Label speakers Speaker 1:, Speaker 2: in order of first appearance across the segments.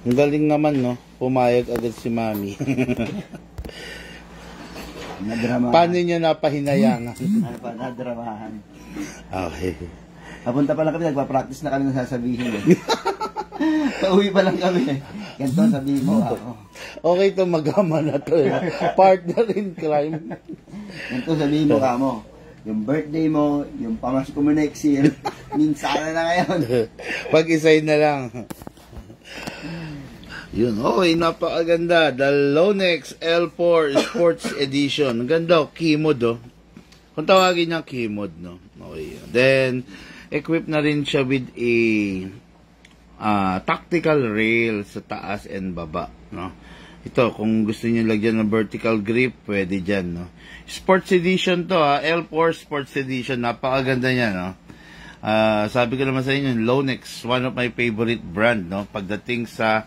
Speaker 1: Ang galing naman, no? Pumayag agad si Mami.
Speaker 2: Nadramahan.
Speaker 1: Paano niya napahinayangan?
Speaker 2: Ano pa, nadramahan.
Speaker 1: Okay.
Speaker 2: Papunta pa lang kami, nagpa-practice na kami ng sasabihin. Pauwi pa lang kami. Ganito sabihin mo ako.
Speaker 1: Okay to, magama na to. Partner in crime.
Speaker 2: Ganito sabihin mo ka mo. Yung birthday mo, yung pamasko mo next year, minsan na ngayon.
Speaker 1: Pag-isay na lang. Yun, okay, napakaganda. The Lonex L4 Sports Edition. Ang ganda, key-mode, oh. Kung tawagin niya key-mode, no? Okay. Then, equipped na rin siya with a tactical rail sa taas and baba, no? Ito, kung gusto niyo lagyan ng vertical grip, pwede dyan, no? Sports Edition to, L4 Sports Edition. Napakaganda niya, no? Sabi ko naman sa inyo, Lonex, one of my favorite brand, no? Pagdating sa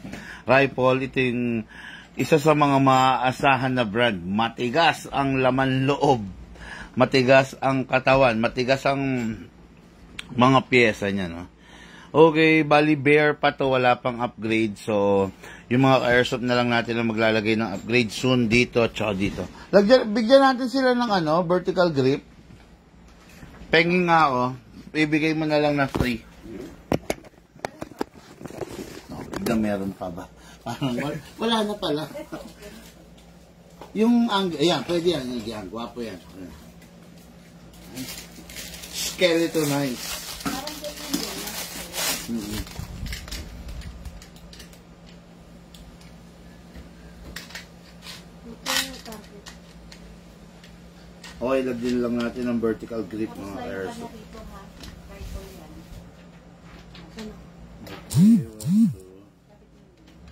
Speaker 1: rifle, ito yung isa sa mga maaasahan na brand. Matigas ang laman loob, matigas ang katawan, matigas ang mga pyesa niya, no? Okay, bali bare pa to, wala pang upgrade. So, yung mga airsoft na lang natin na maglalagay ng upgrade soon dito at saka dito. Bigyan natin sila ng vertical grip. Penging nga ako. Ibigay mo na lang na free. No, biglang meron pa ba? Parang wala na pala. Yung ayan, pwede yan. Yan, guwapo yan. Skeletonize. Okay, lagyan lang natin ng vertical grip mga airsoft. Okay,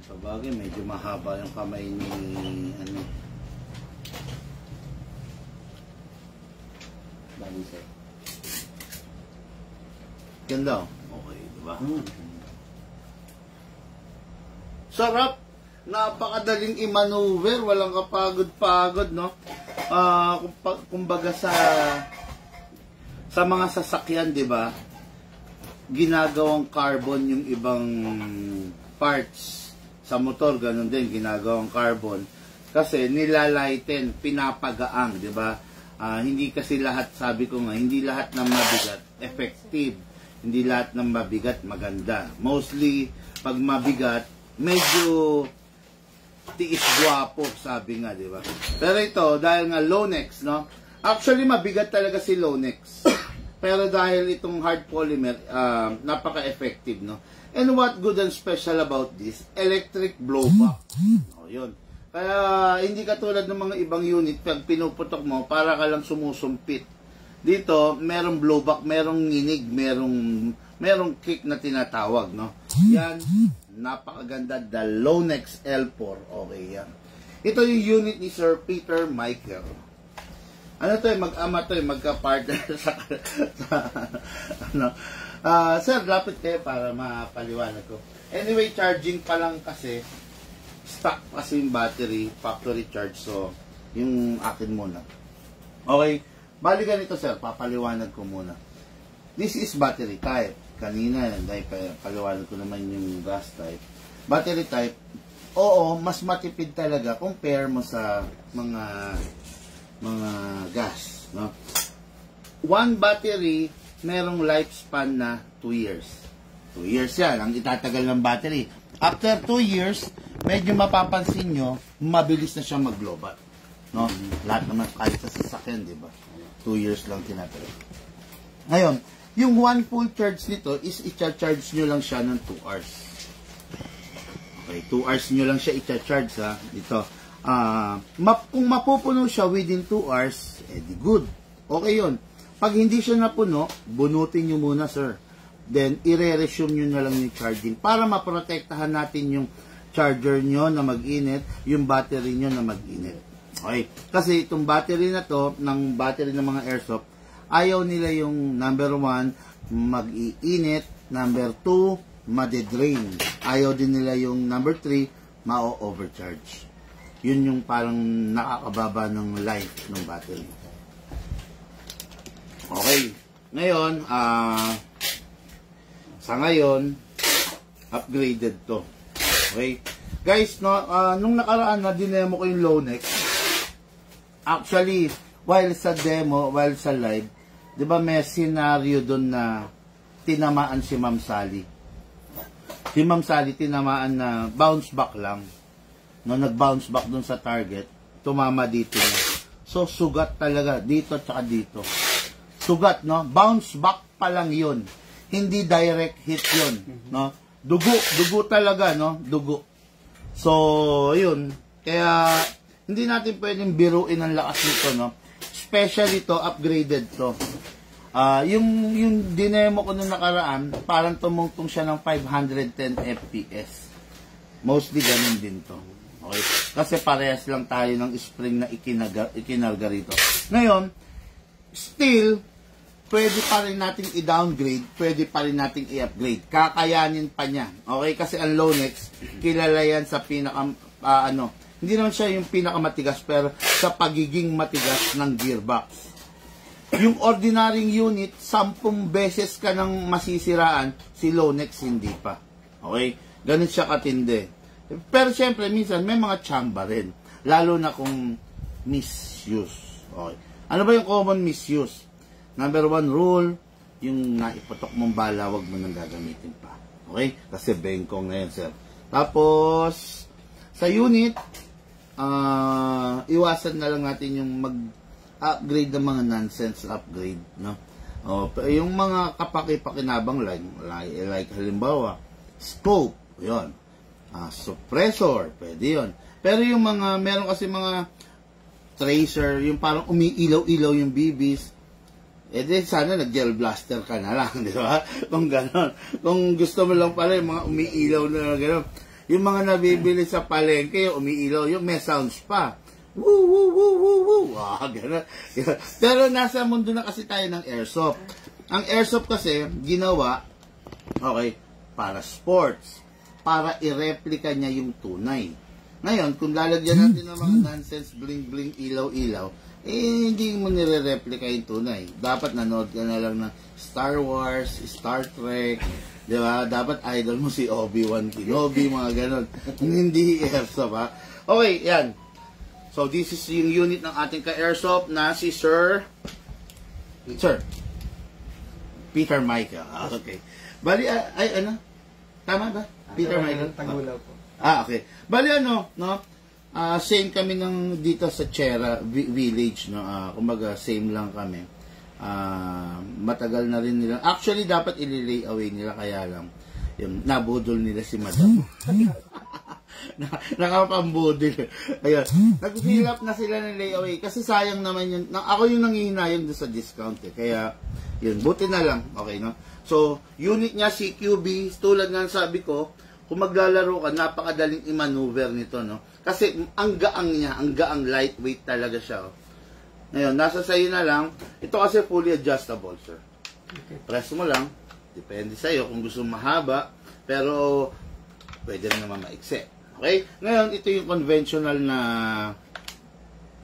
Speaker 1: sa bagay, medyo mahaba yung kamay ni Bagay. Ganda. Okay, diba? Sarap! Napakadaling i-maneuver, walang kapagod-pagod, no? Kumbaga sa mga sasakyan, di ba? Ginagawang carbon yung ibang parts. Sa motor, ganun din, ginagawang carbon. Kasi nilalighten, pinapagaang, di ba? Hindi kasi lahat, sabi ko nga, hindi lahat ng mabigat effective. Hindi lahat ng mabigat maganda. Mostly, pag mabigat, medyo tiis guwapo, sabi nga, di ba? Pero ito, dahil nga Lonex, no? Actually, mabigat talaga si Lonex. Pero dahil itong hard polymer, napaka-effective, no? And what good and special about this? Electric blowback. O, yun. Kaya, hindi katulad ng mga ibang unit, pag pinuputok mo, para ka lang sumusumpit. Dito, merong blowback, merong nginig, merong kick na tinatawag, no? Yan, napakaganda, the Lonex L4. Okay, yan. Ito yung unit ni Sir Peter Michael. Ano to, mag-ama to, magka-partner sa Sir, lapit kayo para mapaliwanag ko. Anyway, charging pa lang kasi, stock kasi yung battery, factory charge, so, yung akin muna. Okay, bali ganito sir, papaliwanag ko muna. This is battery type. Kanina, dahil paliwanag ko naman yung gas type. Battery type, oo, mas matipid talaga compare mo sa mga gas, no? One battery, merong lifespan na 2 years. 2 years yan, ang itatagal ng battery. After 2 years, medyo mapapansin nyo, mabilis na siyang mag-global. No? Lahat naman kahit sa sasakyan, di ba? 2 years lang tinatagal. Ngayon, yung one full charge nito is i-charge nyo lang siya ng 2 hours. Okay, 2 hours nyo lang siya i-charge ha. Dito. Kung mapupuno siya within 2 hours, edi good. Okay yun. Pag hindi siya napuno, bunutin nyo muna sir. Then, i-resume nyo na lang yung charging para maprotektahan natin yung charger nyo na mag-init, yung battery nyo na mag-init. Okay. Kasi itong battery na to, ng battery ng mga airsoft, ayaw nila yung number 1, mag-iinit, number 2, made-drain. Ayaw din nila yung number 3, ma-overcharge. Yun yung parang nakakababa ng life ng battery. Okay. Ngayon, sa ngayon, upgraded to. Okay? Guys, no, nung nakaraan na dinemo ko yung Lonex, actually, while sa demo, while sa live, di ba may scenario doon na tinamaan si Ma'am Sally. Si Ma'am Sally tinamaan na bounce back lang. No, nag-bounce back doon sa target, tumama dito na. So, sugat talaga, dito tsaka dito. Sugat, no? Bounce back pa lang yun. Hindi direct hit yun, no? Dugo talaga, no? Dugo. So, yun. Kaya, hindi natin pwedeng biruin ang lakas nito, no? Especially to, upgraded to. Yung dinemo ko nung nakaraan, parang tumungtong siya ng 510 FPS. Mostly ganun din to. Okay? Kasi parehas lang tayo ng spring na ikinarga rito. Ngayon, still, pwede pa rin nating i-downgrade, pwede pa rin nating i-upgrade. Kakayanin pa niya. Okay? Kasi ang Lonex, kilala yan sa hindi naman siya yung pinakamatigas, pero sa pagiging matigas ng gearbox. Yung ordinaryong unit, 10 beses ka nang masisiraan, si Lonex hindi pa. Okay? Ganun siya katindi. Pero siyempre, minsan may mga tsamba rin. Lalo na kung misuse. Okay. Ano ba yung common misuse? Number 1 rule, yung naipatok mong bala, wag mo nang gagamitin pa. Okay? Kasi bengkong na yun, sir. Tapos, sa unit, iwasan na lang natin yung mag-upgrade ng mga nonsense upgrade. No? Yung mga kapaki-pakinabang like halimbawa, scope, yun. Suppressor, pwede yun. Pero yung mga, meron kasi mga tracer, yung parang umiilaw-ilaw yung BBs, sana nag-gel blaster ka na lang, di ba? Kung gano'n. Kung gusto mo lang pala yung mga umiilaw na gano'n. Yung mga nabibili sa palengke, yung umiilaw, yung may sounds pa. Woo, woo, woo, woo, woo. Gano'n. Pero nasa mundo na kasi tayo ng airsoft. Ang airsoft kasi, ginawa, okay, para sports. Para i-replica niya yung tunay. Ngayon, kung lalagyan natin ng mga nonsense, bling-bling, ilaw-ilaw, hindi mo nire-replica yung tunay. Dapat nanood ka na lang ng Star Wars, Star Trek, di ba? Dapat idol mo si Obi-Wan Kenobi, mga ganon. Hindi airsoft, ha? Okay, yan. So, this is yung unit ng ating ka-airsoft na si Sir Peter Michael. Okay. Bali, ano? Tama ba? Peter Michael?
Speaker 2: Tagulaw po.
Speaker 1: Okay. Bali no? Same kami ng dito sa Chera Village, no? Kumbaga, same lang kami. Matagal na rin nila. Actually, dapat ililay away nila, kaya lang, yung nabudol nila si Madam. Nakapambudol. Ayun. Nag-fill na sila ng layaway. Kasi sayang naman yun. Ako yung nangihinayang doon sa discount eh. Kaya, yun. Buti na lang. Okay, no? So, unit niya, CQB, tulad nga sabi ko, kung maglalaro ka, napakadaling i-maneuver nito, no? Kasi, ang gaang niya, ang gaang lightweight talaga siya, oh. Ngayon, nasa sayo na lang. Ito kasi fully adjustable, sir. Press mo lang. Depende sa'yo kung gusto mahaba. Pero, pwede rin naman maiksi. Okay? Ngayon, ito yung conventional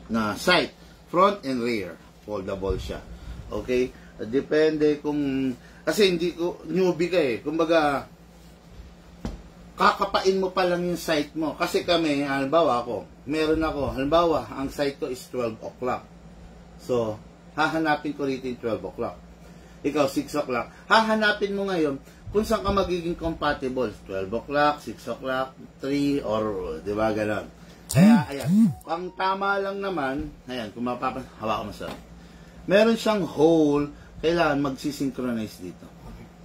Speaker 1: na sight. Front and rear. Foldable siya. Okay? Depende kung... Kasi hindi ko... Newbie ka eh. Kumbaga, kakapain mo pa lang yung sight mo. Kasi kami, halimbawa halimbawa, ang sight ko is 12 o'clock. So, hahanapin ko rito yung 12 o'clock. Ikaw, 6 o'clock. Hahanapin mo ngayon kung saan ka magiging compatible. 12 o'clock, 6 o'clock, 3, or, di ba, gano'n. Kaya, ayan. Ang tama lang naman, ayan, kung hawakan mo sa, meron siyang hole, kailangan magsisynchronize dito.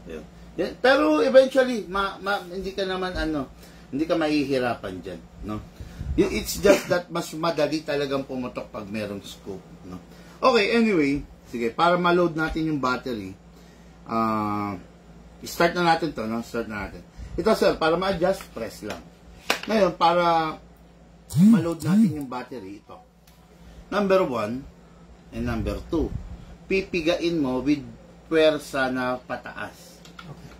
Speaker 1: Ayan. Yan. Pero, eventually, hindi ka naman, hindi ka mahihirapan dyan, no? It's just that mas madali talagang pumutok pag merong scope, no? Okay, anyway, sige, para ma-load natin yung battery, start na natin to, no? Start na natin. Ito, sir, para ma-adjust, press lang. Ngayon, para ma-load natin yung battery, ito. Number 1 and number 2. Pipigain mo with pwersa na pataas. Okay.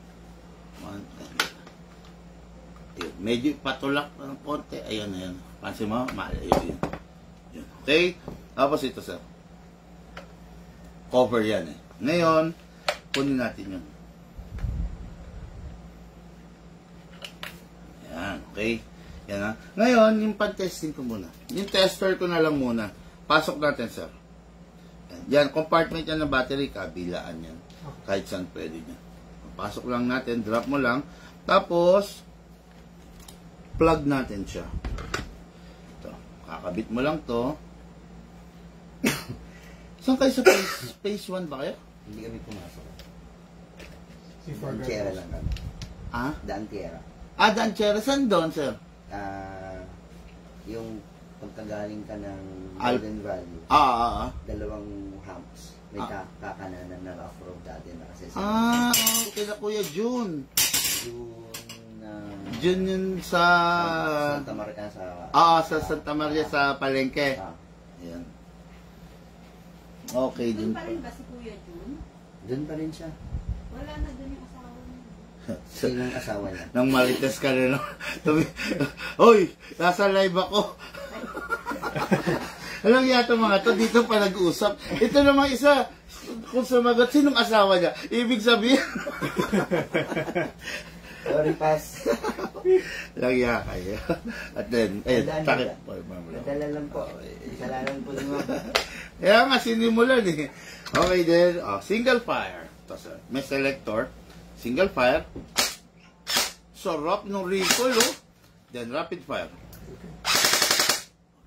Speaker 1: Medyo patulak ng konti. Ayan, ayan. Pansin mo? Ayun. Okay? Tapos ito, sir. Cover yan eh. Ngayon, kunin natin yun. Ayan. Okay? Yan ha. Ngayon, yung pan-testing ko muna. Yung tester ko na lang muna. Pasok natin, sir. Yan, compartment yan ng battery, kabilaan yan. Kahit saan pwede yan. Pasok lang natin, drop mo lang. Tapos, plug natin siya. Ito, kakabit mo lang to. Saan kayo sa phase 1 ba kayo?
Speaker 2: Hindi kami pumasok.
Speaker 3: Si
Speaker 2: Daantiera lang kami.
Speaker 1: Ah?
Speaker 2: Daantiera.
Speaker 1: Daantiera, saan doon, sir?
Speaker 2: Yung pagkagaling ka ng
Speaker 1: Al-
Speaker 2: Golden Valley,
Speaker 1: Dalawang
Speaker 2: humps. May kakananan na off-road dati na kasi
Speaker 1: okay na Kuya June.
Speaker 2: June
Speaker 1: June yun sa...
Speaker 2: Santa Maria
Speaker 1: sa Santa Maria sa Palengke. Ayan. Okay,
Speaker 4: Doon
Speaker 1: June
Speaker 4: pa rin ba si Kuya Jun?
Speaker 2: Doon pa rin siya.
Speaker 4: Wala na doon yung asawa niya.
Speaker 2: Sino ang asawa niya?
Speaker 1: Nang marites ka rin. Hoy, nasa live ako. Alam yata mga to, dito pa nag-uusap. Ito naman isa, kung sumagot, sinong asawa niya? Ibig sabihin.
Speaker 2: Sorry, pass.
Speaker 1: Lagya kayo. At then, takip po.
Speaker 2: Nadala lang po. Kasalanan po ng mga.
Speaker 1: Kaya nga, sinimulan eh. Okay then, single fire. Tapos, may selector. Single fire. Sarap nung recoil, oh. Then, rapid fire.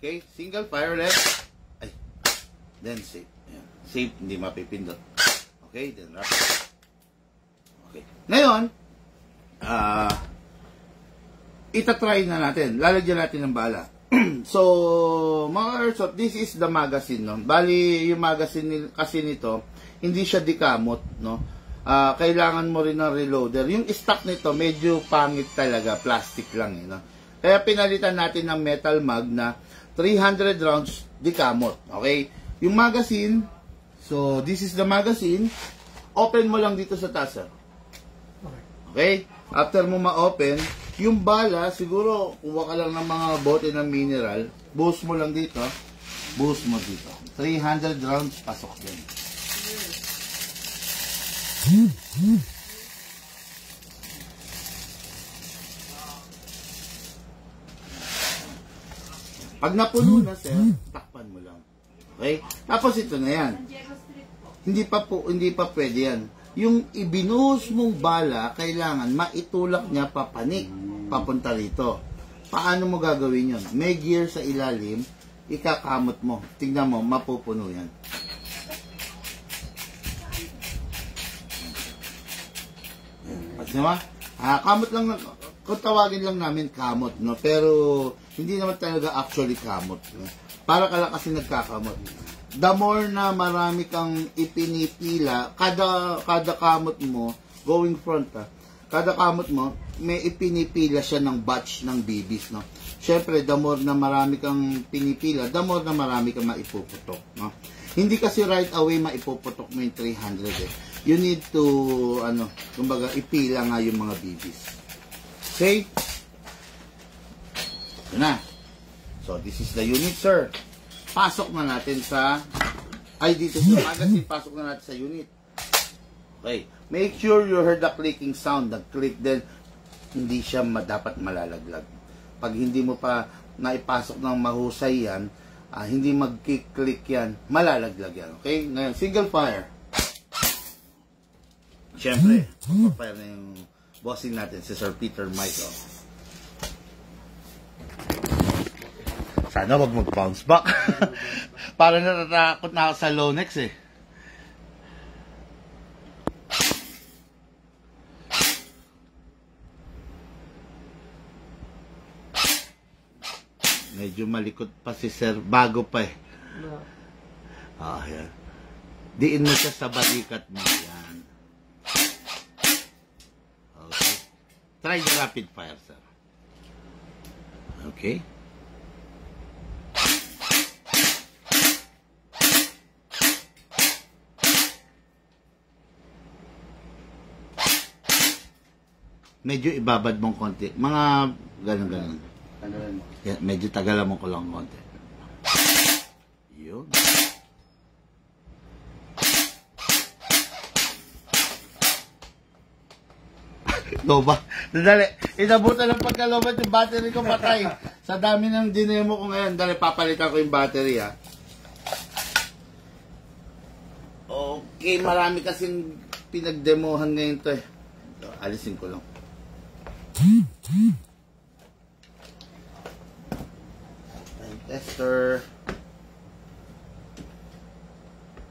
Speaker 1: Okay, single fire left. Ay. Then, safe. Ayan. Safe, hindi mapipindot. Okay, then rapid. Okay. Ngayon, itatry na natin. Lalagyan natin ng bala. So, mga airsoft, this is the magazine, no? Bali, yung magazine kasi nito, hindi siya dikamot, no? Kailangan mo rin ng reloader. Yung stock nito, medyo pangit talaga. Plastic lang, no? Kaya pinalitan natin ng metal mag na 300 rounds dikamot. Okay? Yung magazine, so, this is the magazine. Open mo lang dito sa taas, sir. Okay? After mo ma-open, yung bala, siguro, kuha ka lang ng mga bote ng mineral, boost mo lang dito, boost mo dito. 300 rounds, pasok din. Pag napuno na, sir, takpan mo lang. Okay? Tapos ito na yan. Hindi pa pwede yan. Yung ibinuhos mong bala, kailangan maitulak niya papanik, papunta rito. Paano mo gagawin yun? May gear sa ilalim, ikakamot mo. Tingnan mo, mapupuno yan. Diba? Kamot lang, kung tawagin lang namin kamot, no? Pero hindi naman talaga actually kamot. No? Para ka lang kasi nagkakamot. The more na marami kang ipinipila, kada kamot mo, going front kada kamot mo, may ipinipila siya ng batch ng BBs, no? Siyempre, the more na marami kang pinipila, the more na marami kang maipuputok, no? Hindi kasi right away maipuputok mo yung 300, eh. You need to, kumbaga, ipila nga yung mga BBs. Okay? Ito na. So, this is the unit, sir. Pasok na natin sa, dito sa magazine, pasok na natin sa unit. Okay. Make sure you heard the clicking sound. Nag-click din, hindi siya dapat malalaglag. Pag hindi mo pa naipasok ng mahusay yan, hindi mag-click yan, malalaglag yan. Okay? Ngayon, single fire. Siyempre, fire na yung bossing natin, si Sir Peter Michael. Sana wag mag-bounce back. Para natatakot na ako sa Lonex eh. Medyo malikot pa si Sir. Bago pa eh. Yan. Diin mo siya sa balikat mo. Yan. Okay. Try the rapid fire, sir. Okay. Medyo ibabad mong konti. Mga ganun-ganun. Yeah, medyo tagalan mo ko lang konti. Yun. lobat. Dali, inabutan ng pagkalobat yung battery ko, patay. Sa dami ng dinemo ko ngayon, dali, papalitan ko yung battery, ha. Okay, marami kasing pinagdemohan ngayon to, eh. So, alisin ko lang. Time tester.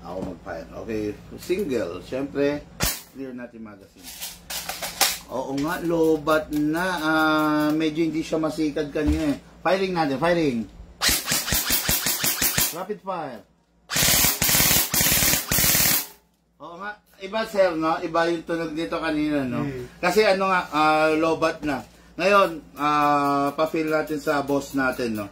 Speaker 1: Ako mag-fire. Okay, single. Siyempre, clear natin magazine. Oo nga, lobat na. Medyo hindi siya masikad kanina. Firing natin, firing. Rapid fire. Oo nga, iba sir, no? Iba yung tunog dito kanina, no? Kasi ano nga, lobat na. Ngayon, pa-feel natin sa boss natin, no?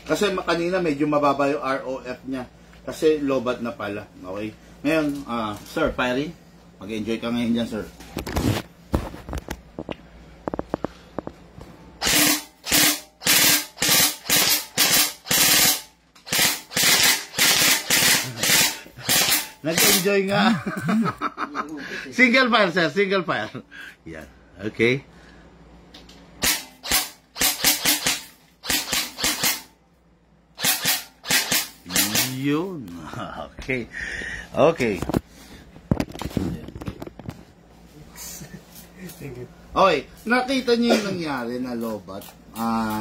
Speaker 1: Kasi kanina medyo mababa yung ROF niya. Kasi lobat na pala. Okay? Ngayon, sir, firing. Mag-enjoy ka ngayon dyan, sir. Nag-enjoy nga. Single fire, sir. Single fire. Yan. Okay. Yun. Okay. Okay.
Speaker 3: Thank you.
Speaker 1: Okay. Nakita niyo yung nangyari na lobat.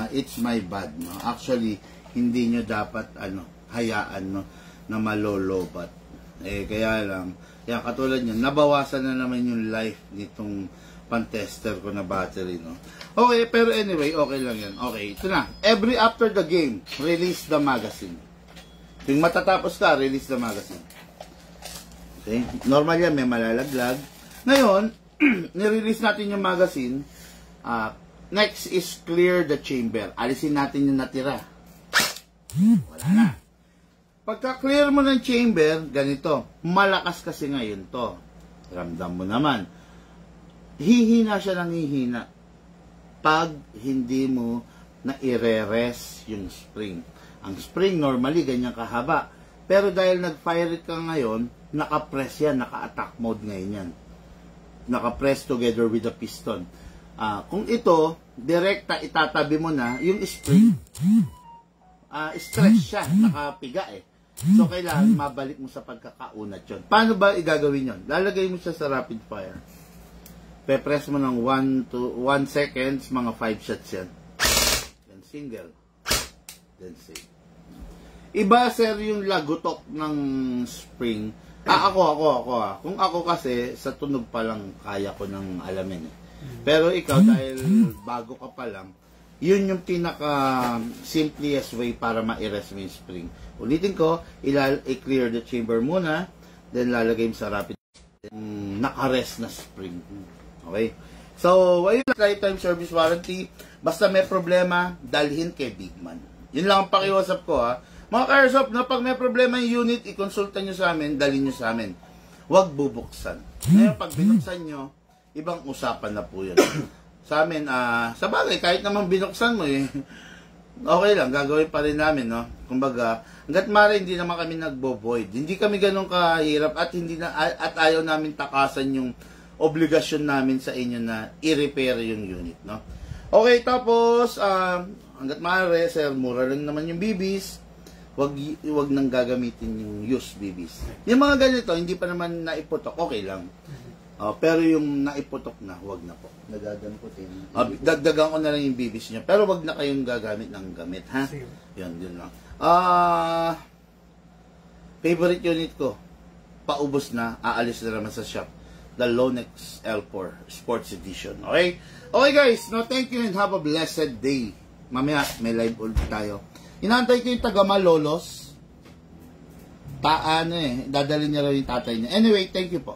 Speaker 1: It's my bad, no? Actually, hindi nyo dapat, hayaan, no, na malolobat. Kaya lang, katulad nyo, nabawasan na naman yung life nitong pan-tester ko na battery, no? Okay, pero anyway, okay lang yan. Okay, ito na. Every after the game, release the magazine. Yung matatapos ka, release the magazine. Okay? Normal yan, may malalaglag. Ngayon, nirelease natin yung magazine. Next is clear the chamber. Alisin natin yung natira. Wala na. Pagka-clear mo ng chamber, ganito. Malakas kasi ngayon to. Ramdam mo naman. Hihina siya ng hihina. Pag hindi mo na i-re-rest yung spring. Ang spring normally ganyan kahaba. Pero dahil nag-fire it ka ngayon, naka-press yan, naka-attack mode ngayon yan. Naka-press together with the piston. Kung ito, direkta itatabi mo na, yung spring, stress siya, nakapiga eh. So, kailangan mabalik mo sa pagkakaunat yun. Paano ba igagawin yun? Lalagay mo siya sa rapid fire. Pe-press mo ng 1 seconds, mga 5 shots yan. Then single. Then save. Iba, sir, yung lagutok ng spring. Ako. Kung ako kasi, sa tunog pa lang kaya ko ng alamin eh. Pero ikaw, dahil bago ka pa lang, yun yung pinaka-simplest way para ma-erase mo yung spring. Ulitin ko, i-clear the chamber muna, then lalagay mo sa rapid, naka-rest na spring. Okay? So, ayun lang, lifetime service warranty. Basta may problema, dalhin kay Bigman. Yun lang ang pakiusap ko, ha. Mga ka-airsoft, na pag may problema yung unit, ikonsulta nyo sa amin, dalhin nyo sa amin. Huwag bubuksan. Ngayon, pag binuksan nyo, ibang usapan na po yun. Sa amin, sa bagay, kahit naman binuksan mo eh, okay lang, gagawin pa rin namin, no? Kumbaga, hanggat mara hindi naman kami nagbo-void. Hindi kami ganun kahirap at ayaw namin takasan yung obligasyon namin sa inyo na i-repair yung unit, no? Okay, tapos, hanggat maaari, sir, mura lang naman yung BBs. Wag nang gagamitin yung used BBs. Yung mga ganito, hindi pa naman naiputok, okay lang. Pero yung naiputok na, wag na po.
Speaker 2: Nagagamitin.
Speaker 1: Dagdagan ko na lang yung BBs nyo. Pero wag na kayong gagamit ng gamit, ha?
Speaker 3: Sige.
Speaker 1: Yun lang. Favorite unit ko, paubos na, aalis na naman sa shop. The Lonex L4 Sports Edition. Okay? Okay guys, no, thank you and have a blessed day. Mamaya, may live ulit tayo. Inaantay ko yung taga Malolos. Dadalhin niya raw yung tatay niya. Anyway, thank you po.